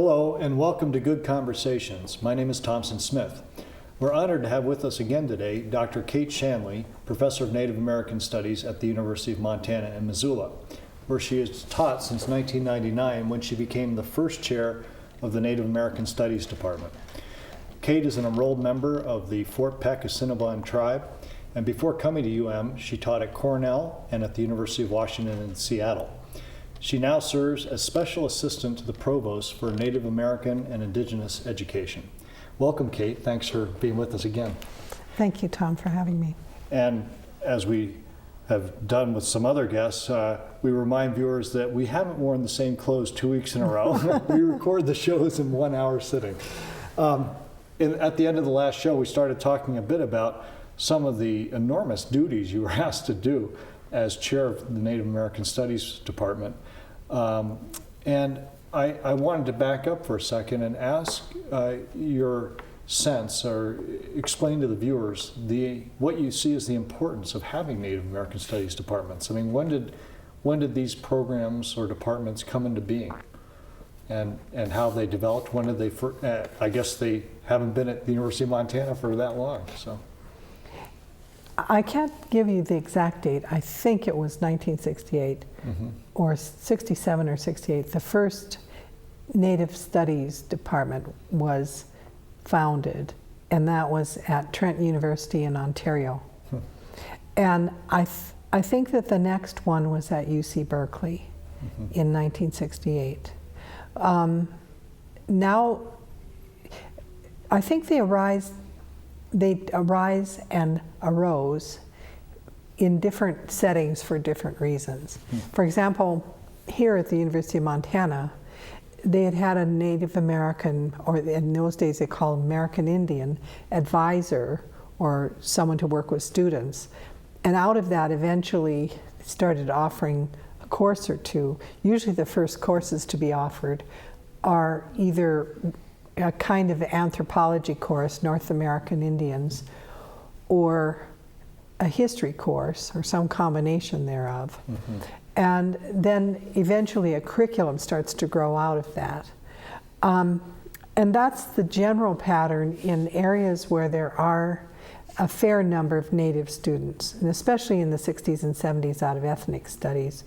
Hello and welcome to Good Conversations. My name is Thompson Smith. We're honored to have with us again today Dr. Kate Shanley, Professor of Native American Studies at the University of Montana in Missoula, where she has taught since 1999 when she became the first chair of the Native American Studies Department. Kate is an enrolled member of the Fort Peck Assiniboine tribe, and before coming to UM, she taught at Cornell and at the University of Washington in Seattle. She now serves as Special Assistant to the Provost for Native American and Indigenous Education. Welcome, Kate. Thanks for being with us again. Thank you, Tom, for having me. And as we have done with some other guests, we remind viewers that we haven't worn the same clothes 2 weeks in a row. We record the shows in 1 hour sitting. At the end of the last show, we started talking a bit about some of the enormous duties you were asked to do as chair of the Native American Studies Department. And I wanted to back up for a second and ask your sense, or explain to the viewers what you see as the importance of having Native American Studies departments. I mean, when did these programs or departments come into being, and how they developed? When did they? I guess they haven't been at the University of Montana for that long, so. I can't give you the exact date. I think it was 1968 or 67 or 68. The first Native Studies Department was founded, and that was at Trent University in Ontario. And I think that the next one was at UC Berkeley in 1968. Now, I think they arise and arose in different settings for different reasons. For example, here at the University of Montana, they had a Native American, or in those days they called American Indian, advisor, or someone to work with students. And out of that eventually started offering a course or two. Usually the first courses to be offered are either a kind of anthropology course, North American Indians, or a history course, or some combination thereof. And then eventually a curriculum starts to grow out of that. And that's the general pattern in areas where there are a fair number of Native students, and especially in the 60s and 70s out of ethnic studies.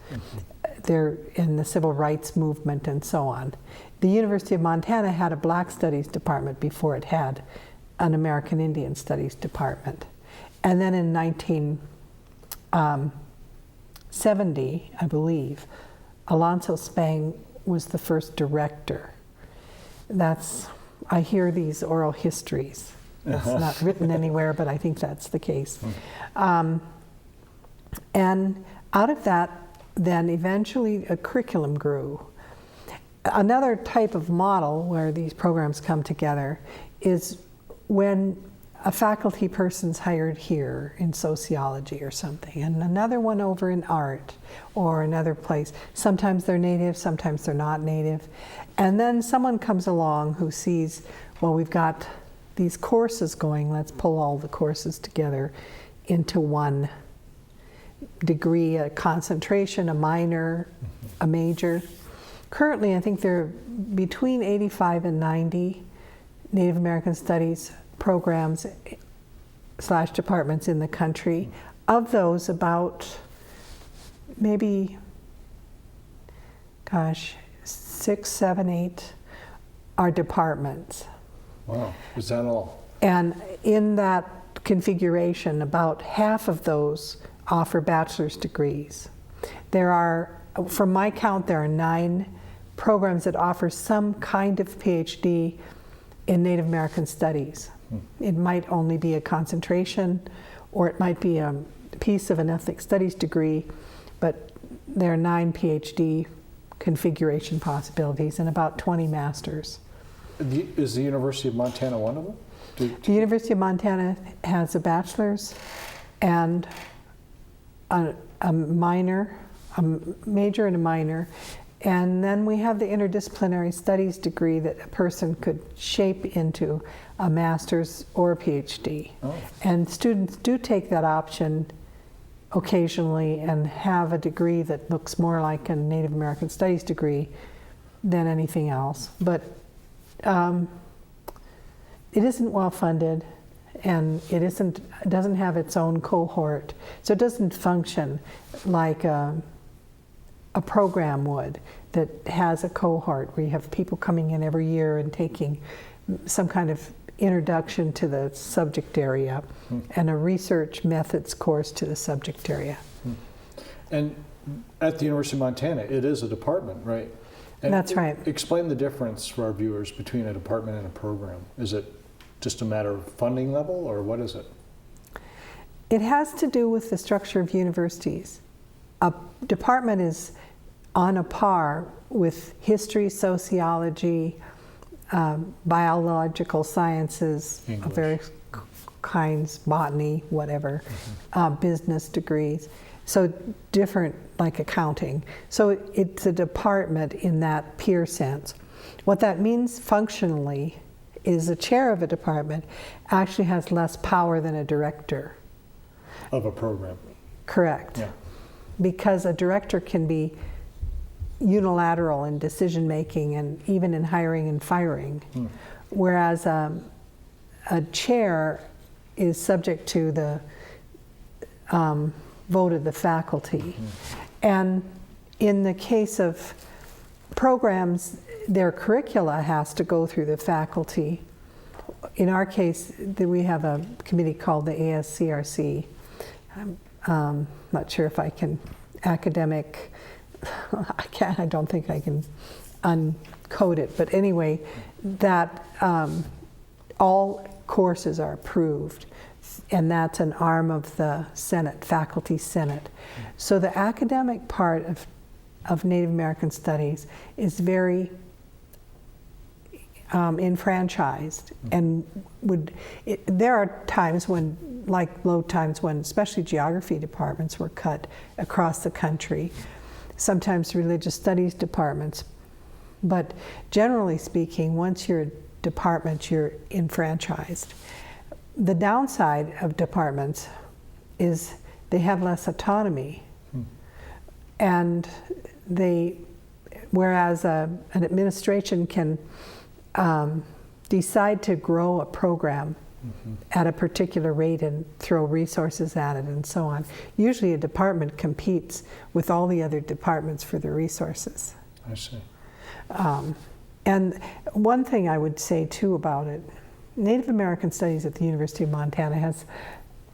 They're in the civil rights movement and so on. The University of Montana had a Black Studies department before it had an American Indian Studies department. And then in 1970, I believe, Alonzo Spang was the first director. I hear these oral histories. It's not written anywhere, but I think that's the case. And out of that, then eventually a curriculum grew. Another type of model where these programs come together is when a faculty person's hired here in sociology or something, and another one over in art or another place. Sometimes they're Native, sometimes they're not Native. And then someone comes along who sees, well, we've got these courses going, let's pull all the courses together into one degree, a concentration, a minor, a major. Currently, I think there are between 85 and 90 Native American Studies programs / departments in the country. Of those, about maybe, 6, 7, 8 are departments. Wow, is that all? And in that configuration, about half of those offer bachelor's degrees. There are, from my count, there are 9 programs that offer some kind of PhD in Native American Studies. It might only be a concentration, or it might be a piece of an ethnic studies degree, but there are 9 PhD configuration possibilities and about 20 masters. Is the University of Montana one of them? The University of Montana has a bachelor's and a minor, a major and a minor, and then we have the interdisciplinary studies degree that a person could shape into a master's or a PhD. Oh. And students do take that option occasionally and have a degree that looks more like a Native American Studies degree than anything else. But It isn't well funded, and it doesn't have its own cohort, so it doesn't function like a program would that has a cohort where you have people coming in every year and taking some kind of introduction to the subject area and a research methods course to the subject area. And at the University of Montana, it is a department, right? And that's right. Explain the difference for our viewers between a department and a program. Is it just a matter of funding level, or what is it? It has to do with the structure of universities. A department is on a par with history, sociology, biological sciences of various kinds, botany, whatever, business degrees. So different, like accounting. So it's a department in that peer sense. What that means functionally is the chair of a department actually has less power than a director. Of a program. Correct. Yeah. Because a director can be unilateral in decision making and even in hiring and firing, whereas a chair is subject to the vote of the faculty. And in the case of programs, their curricula has to go through the faculty. In our case, we have a committee called the ASCRC. I'm not sure if I can I don't think I can uncode it, but anyway, that all courses are approved, and that's an arm of the Senate, Faculty Senate. So the academic part of Native American Studies is very enfranchised, and there are times when, like low times when especially geography departments were cut across the country, sometimes religious studies departments, but generally speaking, once you're a department, you're enfranchised. The downside of departments is they have less autonomy, and whereas an administration can decide to grow a program at a particular rate and throw resources at it and so on. Usually a department competes with all the other departments for the resources. I see. And one thing I would say too about it, Native American Studies at the University of Montana has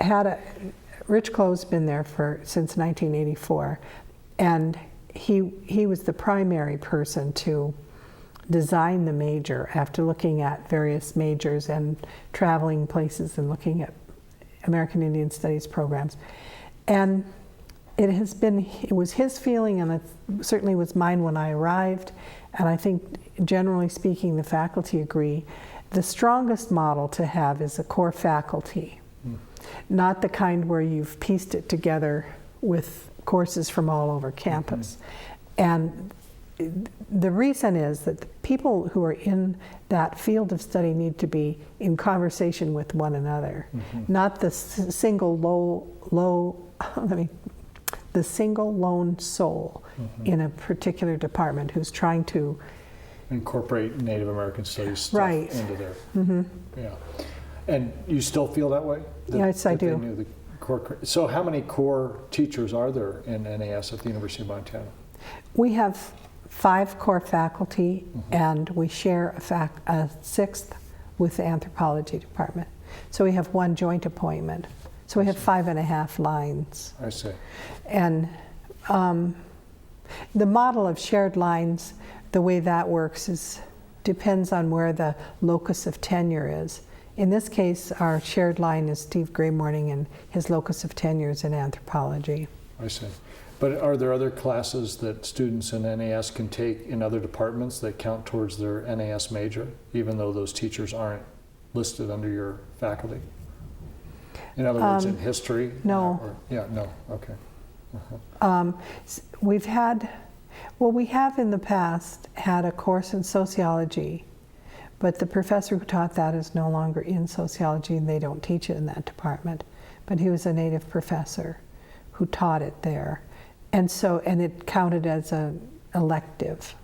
had Rich Clove's been there since 1984, and he was the primary person to design the major after looking at various majors and traveling places and looking at American Indian Studies programs. And it was his feeling, and it certainly was mine when I arrived, and I think generally speaking the faculty agree, the strongest model to have is a core faculty, not the kind where you've pieced it together with courses from all over campus. And the reason is that the people who are in that field of study need to be in conversation with one another, not the single the single lone soul in a particular department who's trying to incorporate Native American Studies stuff into there. Yeah. And you still feel that way? Yes, I do. So how many core teachers are there in NAS at the University of Montana? We have 5 core faculty, and we share a 6th with the anthropology department. So we have 1 joint appointment. So we have 5.5 lines. I see. And the model of shared lines, the way that works depends on where the locus of tenure is. In this case, our shared line is Steve Graymorning, and his locus of tenure is in anthropology. I see. But are there other classes that students in NAS can take in other departments that count towards their NAS major, even though those teachers aren't listed under your faculty? In other words, in history? No. No, okay. We have in the past had a course in sociology, but the professor who taught that is no longer in sociology, and they don't teach it in that department. But he was a native professor who taught it there. And it counted as an elective.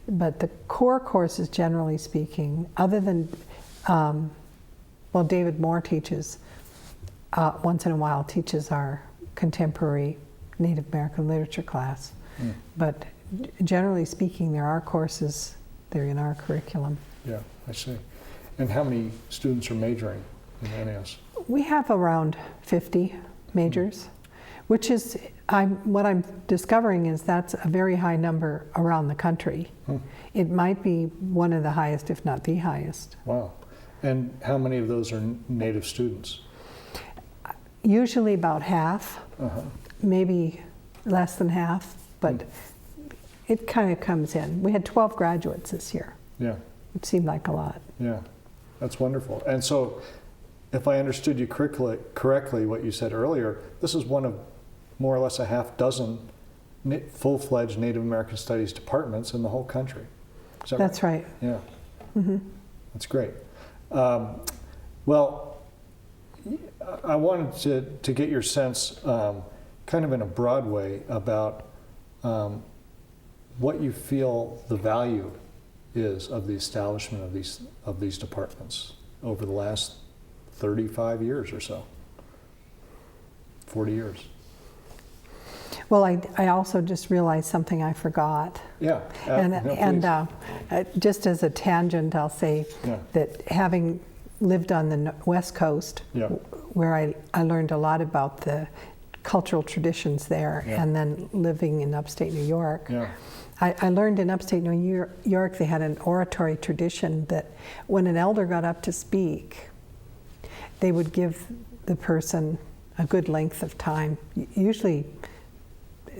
But the core courses, generally speaking, other than, well, David Moore teaches, once in a while teaches our contemporary Native American literature class. But generally speaking, there are courses, they're in our curriculum. Yeah, I see. And how many students are majoring in NAS? We have around 50 majors, which is, what I'm discovering is that's a very high number around the country. It might be one of the highest, if not the highest. Wow. And how many of those are Native students? Usually about half, maybe less than half, but it kind of comes in. We had 12 graduates this year. Yeah. It seemed like a lot. Yeah, that's wonderful. And so, if I understood you correctly, what you said earlier, this is one of more or less a half dozen full-fledged Native American Studies departments in the whole country. Is that That's right. Yeah. That's great. Well, I wanted to get your sense, kind of in a broad way, about what you feel the value is of the establishment of these departments over the last 35 years or so, 40 years. Well, I also just realized something I forgot. Yeah. Just as a tangent, I'll say that having lived on the West Coast, where I learned a lot about the cultural traditions there, and then living in upstate New York, I learned in upstate New York they had an oratory tradition that when an elder got up to speak, they would give the person a good length of time. Usually,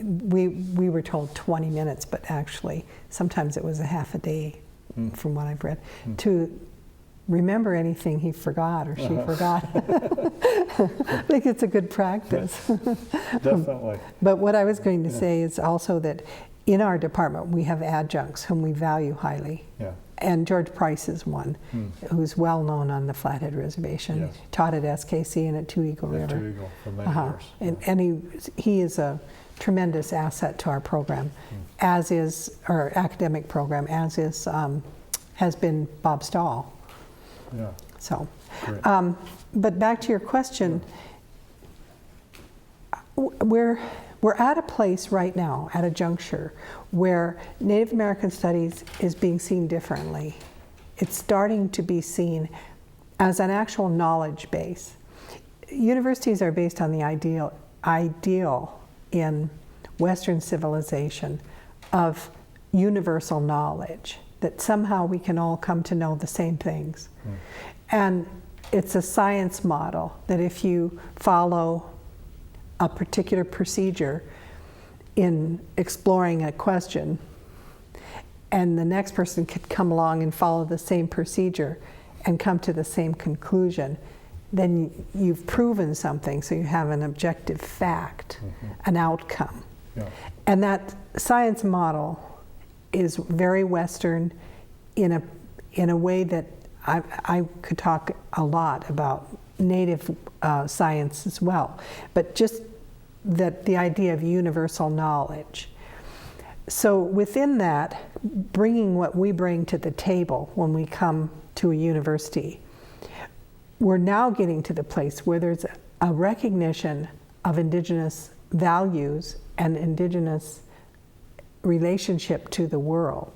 we were told 20 minutes, but actually sometimes it was a half a day, from what I've read, to remember anything he forgot or she forgot. I think it's a good practice. Definitely. But what I was going to say is also that in our department we have adjuncts whom we value highly. And George Price is one who's well known on the Flathead Reservation. He taught at SKC and at Two Eagle River. Two Eagle for many years. And he is a tremendous asset to our program, as is our academic program, as is has been Bob Stahl. Yeah. So, but back to your question, we're at a place right now, at a juncture, where Native American Studies is being seen differently. It's starting to be seen as an actual knowledge base. Universities are based on the ideal in Western civilization of universal knowledge, that somehow we can all come to know the same things. And it's a science model that if you follow a particular procedure in exploring a question, and the next person could come along and follow the same procedure and come to the same conclusion, then you've proven something, so you have an objective fact, an outcome. And that science model is very Western in a way that I could talk a lot about Native science as well, but just that the idea of universal knowledge. So within that, bringing what we bring to the table when we come to a university, we're now getting to the place where there's a recognition of Indigenous values and Indigenous relationship to the world,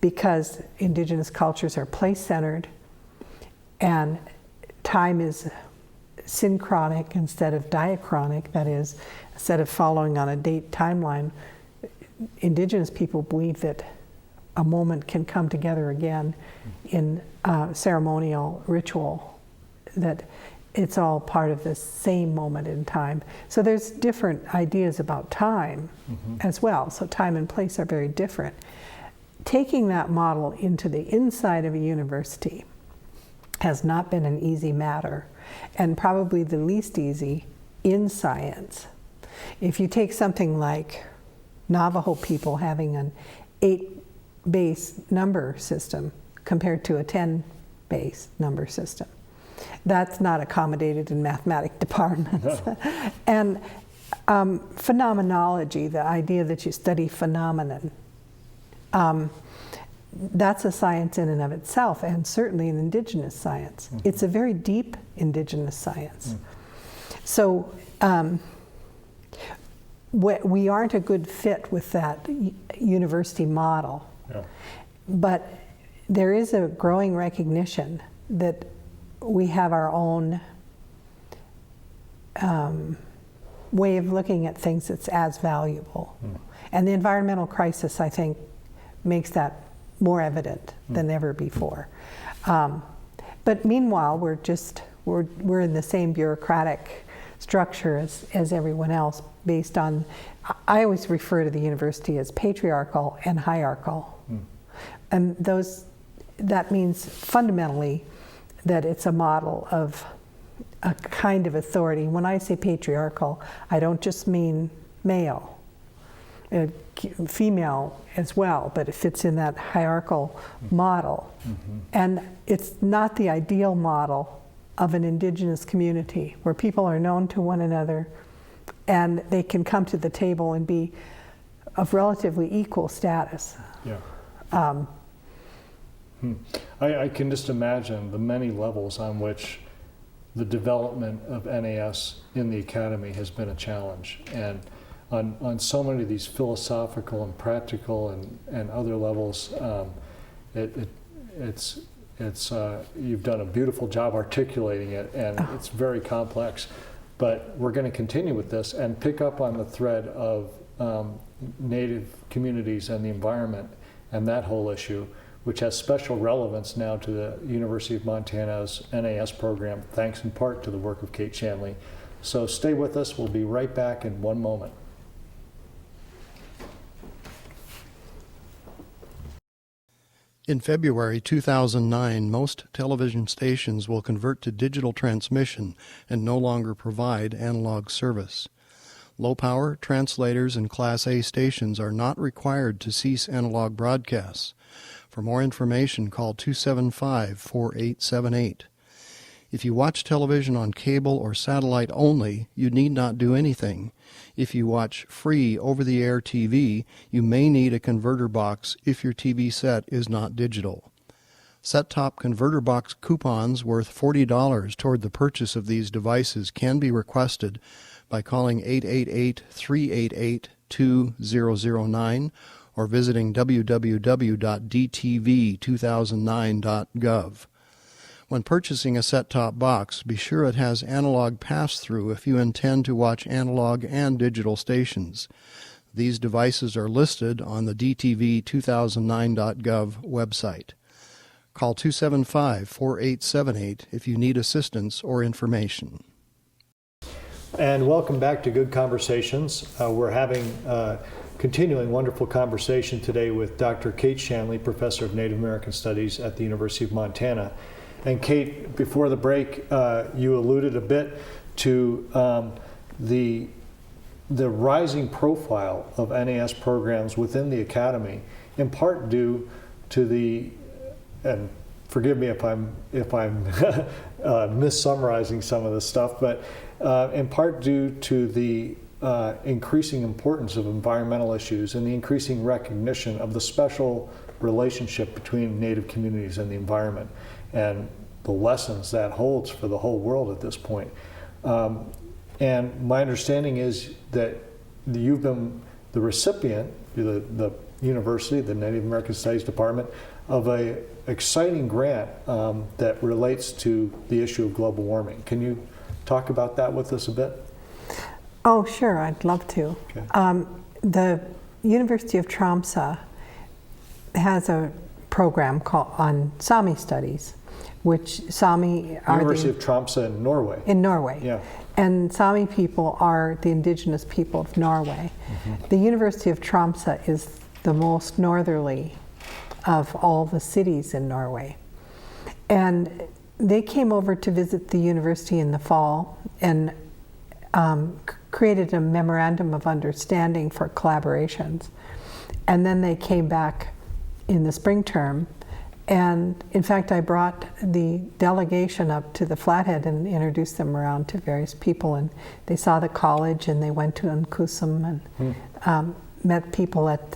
because Indigenous cultures are place-centered and time is synchronic instead of diachronic. That is, instead of following on a date timeline, Indigenous people believe that a moment can come together again in ceremonial ritual, that it's all part of the same moment in time. So there's different ideas about time as well. So time and place are very different. Taking that model into the inside of a university has not been an easy matter, and probably the least easy in science. If you take something like Navajo people having an 8-base number system compared to a 10-base number system, that's not accommodated in mathematic departments. And phenomenology, the idea that you study phenomenon, That's a science in and of itself, and certainly an indigenous science. It's a very deep indigenous science. So we aren't a good fit with that university model. Yeah. But there is a growing recognition that we have our own way of looking at things that's as valuable. And the environmental crisis, I think, makes that more evident than ever before. But meanwhile, we're in the same bureaucratic structure as everyone else, based on, I always refer to the university as patriarchal and hierarchical. And that means fundamentally that it's a model of a kind of authority. When I say patriarchal, I don't just mean male, female as well, but it fits in that hierarchical model. And it's not the ideal model of an indigenous community where people are known to one another and they can come to the table and be of relatively equal status. Yeah. I can just imagine the many levels on which the development of NAS in the academy has been a challenge, and on so many of these philosophical and practical and other levels, you've done a beautiful job articulating it, and it's very complex. But we're going to continue with this and pick up on the thread of Native communities and the environment and that whole issue, which has special relevance now to the University of Montana's NAS program, thanks in part to the work of Kate Shanley. So stay with us. We'll be right back in one moment. In February 2009, most television stations will convert to digital transmission and no longer provide analog service. Low-power translators and Class A stations are not required to cease analog broadcasts. For more information, call 275-4878. If you watch television on cable or satellite only, you need not do anything. If you watch free over-the-air TV, you may need a converter box if your TV set is not digital. Set-top converter box coupons worth $40 toward the purchase of these devices can be requested by calling 888-388-2009 or visiting www.dtv2009.gov. When purchasing a set-top box, be sure it has analog pass-through if you intend to watch analog and digital stations. These devices are listed on the dtv2009.gov website. Call 275-4878 if you need assistance or information. And welcome back to Good Conversations. We're having continuing wonderful conversation today with Dr. Kate Shanley, Professor of Native American Studies at the University of Montana. And Kate, before the break, you alluded a bit to the rising profile of NAS programs within the academy, in part due to the, and forgive me if I'm missummarizing some of this stuff, but in part due to the increasing importance of environmental issues and the increasing recognition of the special relationship between Native communities and the environment, and the lessons that holds for the whole world at this point. And my understanding is that you've been the recipient, the university, the Native American Studies Department, of an exciting grant that relates to the issue of global warming. Can you talk about that with us a bit? Oh, sure, I'd love to. Okay. The University of Tromsø has a program called on Sami studies, which Sami are University of Tromsø in Norway. In Norway. Yeah. And Sami people are the indigenous people of Norway. The University of Tromsø is the most northerly of all the cities in Norway. And they came over to visit the university in the fall and created a memorandum of understanding for collaborations. And then they came back in the spring term. And in fact, I brought the delegation up to the Flathead and introduced them around to various people. And they saw the college and they went to Unkusum and met people at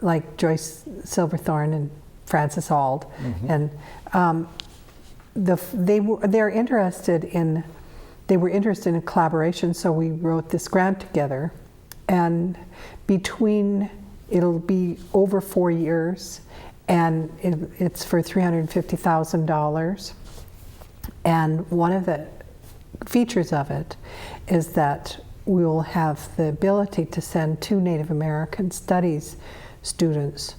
like Joyce Silverthorne and Frances Auld, and they were interested in collaboration. So we wrote this grant together, and it'll be over 4 years, and it's for $350,000. And one of the features of it is that we will have the ability to send 2 Native American Studies students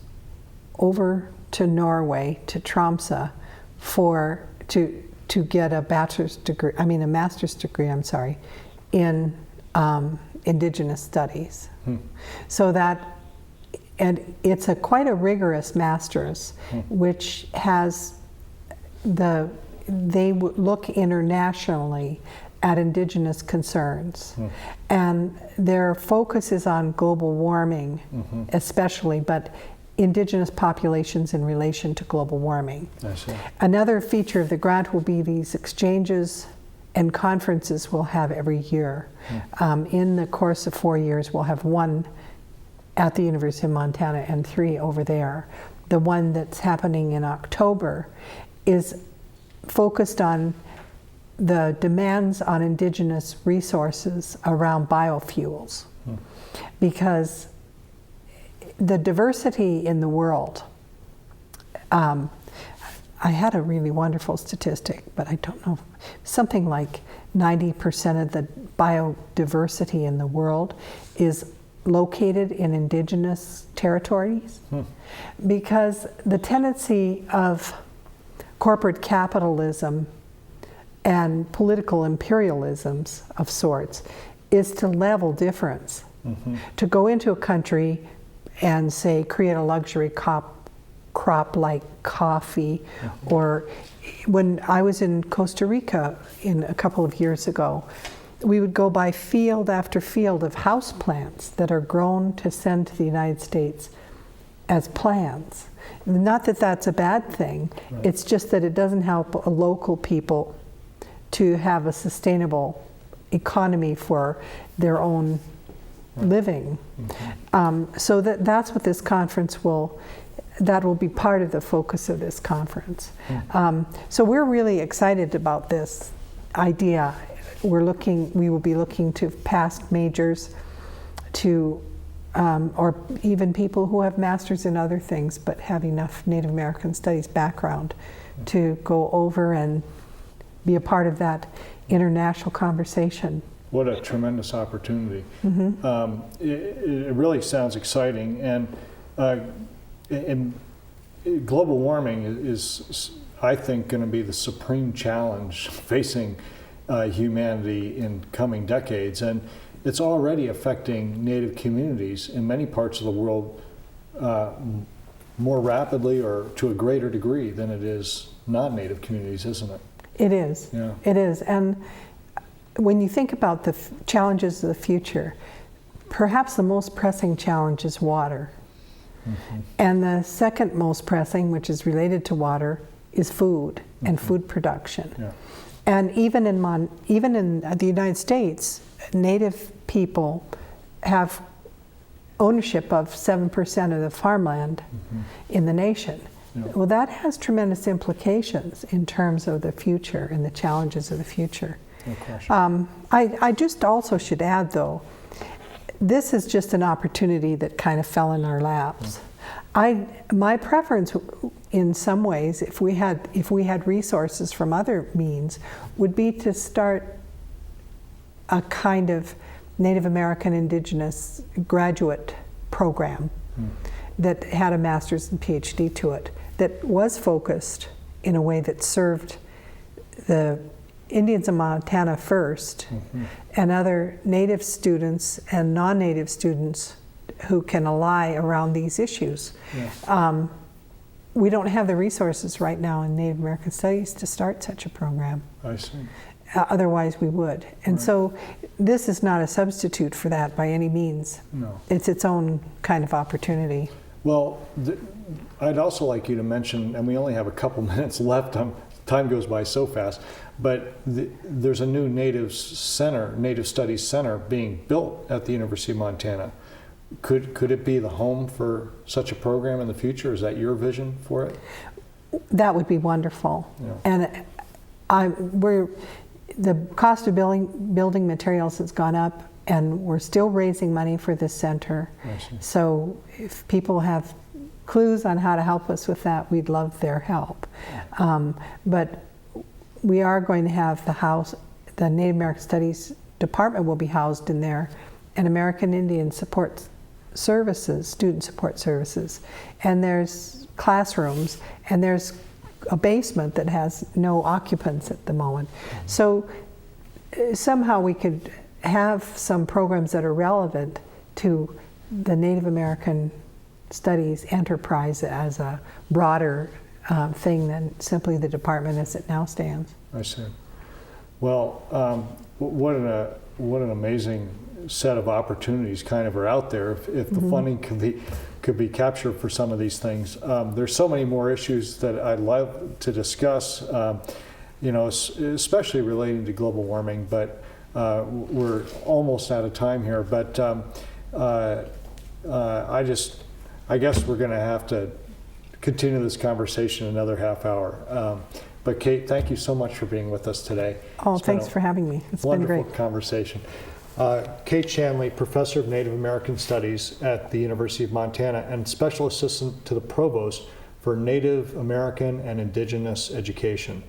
over to Norway, to Tromsø, to get a master's degree, I'm sorry, in Indigenous Studies. So that, and it's quite a rigorous master's, which has they look internationally at Indigenous concerns. And their focus is on global warming, especially, but Indigenous populations in relation to global warming. I see. Another feature of the grant will be these exchanges and conferences we'll have every year. In the course of 4 years, we'll have 1 at the University of Montana and 3 over there. The one that's happening in October is focused on the demands on Indigenous resources around biofuels. Because the diversity in the world, I had a really wonderful statistic, but I don't know, something like 90% of the biodiversity in the world is located in Indigenous territories. Because the tendency of corporate capitalism and political imperialisms of sorts is to level difference. To go into a country and say create a luxury crop like coffee, or when I was in Costa Rica a couple of years ago, we would go by field after field of house plants that are grown to send to the United States as plants. Not that that's a bad thing, it's just that it doesn't help local people to have a sustainable economy for their own living. So that's what this conference that will be part of the focus of this conference. So we're really excited about this idea. We will be looking to past majors, to or even people who have masters in other things but have enough Native American Studies background to go over and be a part of that international conversation. What a tremendous opportunity. It really sounds exciting. And global warming is, I think, going to be the supreme challenge facing humanity in coming decades. And it's already affecting Native communities in many parts of the world more rapidly or to a greater degree than it is non-Native communities, isn't it? It is. Yeah. It is. And when you think about the challenges of the future, perhaps the most pressing challenge is water. And the second most pressing, which is related to water, is food and food production. Yeah. And even in the United States, Native people have ownership of 7% of the farmland in the nation. Yeah. Well, that has tremendous implications in terms of the future and the challenges of the future. No question. I just also should add, though, this is just an opportunity that kind of fell in our laps. My preference, in some ways, if we had resources from other means, would be to start a kind of Native American Indigenous graduate program that had a master's and PhD to it, that was focused in a way that served the Indians of Montana first, and other Native students and non-Native students who can ally around these issues. Yeah. We don't have the resources right now in Native American Studies to start such a program. I see. Otherwise we would. And so this is not a substitute for that by any means. No. It's its own kind of opportunity. Well, I'd also like you to mention, and we only have a couple minutes left, time goes by so fast, but there's a new Native Studies Center being built at the University of Montana. Could it be the home for such a program in the future? Is that your vision for it? That would be wonderful. Yeah. And the cost of building materials has gone up, and we're still raising money for this center. So if people have clues on how to help us with that, we'd love their help. But we are going to have the Native American Studies department will be housed in there, and American Indian Support Services, Student Support Services. And there's classrooms, and there's a basement that has no occupants at the moment. So somehow we could have some programs that are relevant to the Native American Studies enterprise as a broader thing than simply the department as it now stands. I see. Well, what an amazing set of opportunities kind of are out there if the funding could be captured for some of these things. There's so many more issues that I'd love to discuss, especially relating to global warming, but we're almost out of time here. But I guess we're going to have to continue this conversation another half hour. But Kate, thank you so much for being with us today. Oh, thanks for having me. It's been great. Wonderful conversation. Kate Shanley, Professor of Native American Studies at the University of Montana and Special Assistant to the Provost for Native American and Indigenous Education.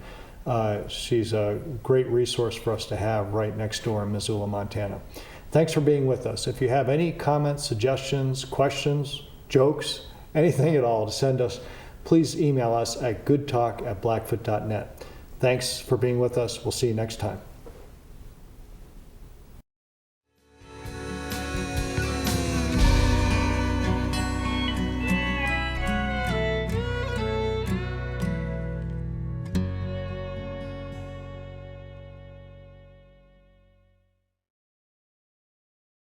She's a great resource for us to have right next door in Missoula, Montana. Thanks for being with us. If you have any comments, suggestions, questions, jokes, anything at all to send us, please email us at goodtalk@blackfoot.net. Thanks for being with us. We'll see you next time.